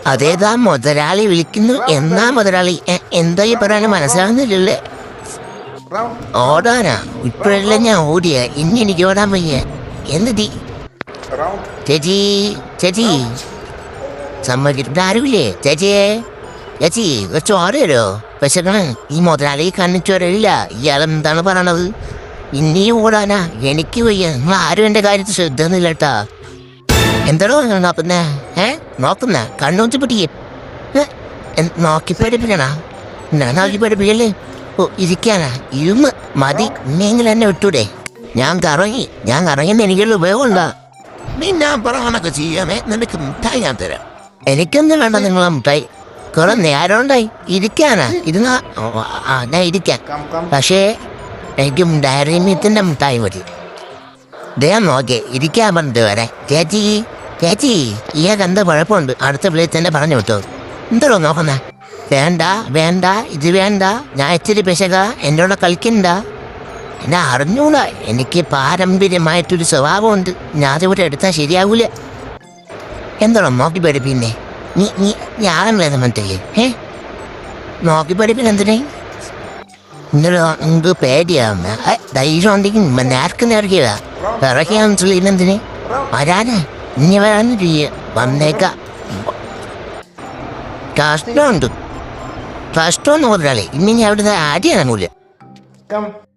അതേതാ മുതലാളി വിളിക്കുന്നു. എന്നാ മുതലാളി? എന്താ ഈ പറയാൻ മനസ്സിലാവുന്നില്ലല്ലേ? Round. ഓടാനാ? ഇപ്പോഴല്ല ഞാൻ ഓടിയ, ഇനി എനിക്ക് ഓടാൻ വയ്യ. എന്തി Round. ചേച്ചി, ചേച്ചി സമ്മതിക്കിട്ട് ആരുമില്ലേ? ചേച്ചിയെ, ചേച്ചി കുറച്ച് ഓരോ വിശക്കണം. ഈ മുതലാളി കണ്ണിച്ചോരയില്ല. ഇയാളെന്താണ് പറയണത്? ഇനി ഓടാനാ? എനിക്ക് വയ്യ. നിങ്ങൾ ആരും എൻ്റെ കാര്യത്തിൽ ശ്രദ്ധയൊന്നുമില്ല കേട്ടാ. എന്താണോ നോക്കുന്നേ? നോക്കുന്ന കണ്ണൂത്തി പിടിക്കേ നോക്കി പഠിപ്പിക്കണ? ഞാൻ നോക്കി പഠിപ്പിക്കല്ലേ? ഓ, ഇരിക്കാനാ? ഇരുന്ന് മതി. ഇന്നെങ്കിൽ എന്നെ വിട്ടൂടെ? ഞാൻ കറങ്ങി എനിക്കുള്ള ഉപയോഗമുണ്ടോ? ഞാൻ പറയാനൊക്കെ ചെയ്യാമേ. നിനക്ക് മിഠായി ഞാൻ തരാം. എനിക്കൊന്നും വേണ്ട നിങ്ങളെ മിഠായി. കുറെ നേരം ഉണ്ടായി ഇരിക്കാനാ. ഇരുന്നാ ഞാൻ ഇരിക്കാം. പക്ഷേ എനിക്കും ഡയറി മീറ്റിന്റെ മിഠായി മതി. ദേഹം നോക്കേ ഇരിക്കാൻ പറഞ്ഞിട്ട് വരെ. ചേച്ചി, ചേച്ചി ഇയാൾക്ക് എന്താ കുഴപ്പമുണ്ട്? അടുത്ത പ്ലേറ്റ് തന്നെ പറഞ്ഞു വിട്ടോ. എന്തോ നോക്കുന്ന? വേണ്ട വേണ്ട, ഇത് വേണ്ട. ഞാൻ ഇച്ചിരി പിശക, എന്നോട് കളിക്കണ്ട. എന്നെ അറിഞ്ഞൂടാ. എനിക്ക് പാരമ്പര്യമായിട്ടൊരു സ്വഭാവമുണ്ട്. ഞാൻ അതിവിടെ എടുത്താൽ ശരിയാവൂല. എന്താണോ നോക്കി പഠിപ്പിന്നെ? നീ ഞാനല്ലേ മറ്റേ നോക്കി പഠിപ്പിന് എന്തിനേ? ഇന്നലെ നിങ്ങൾക്ക് പേടിയാവുന്ന ധൈര്യം ഉണ്ടെങ്കിൽ നേർക്ക് നേർക്കിയതാ. ഇറക്കിയാന്ന് ചൊല്ലിനെന്തിന്? വരാനാ? ഇനി വരാന്ന് ചെയ്യ വന്നേക്കാം. കഷ്ടമുണ്ട്. കഷ്ടമെന്ന് പറഞ്ഞാലേ ഇനി അവിടുന്ന് ആദ്യം മൂല്യം. Come.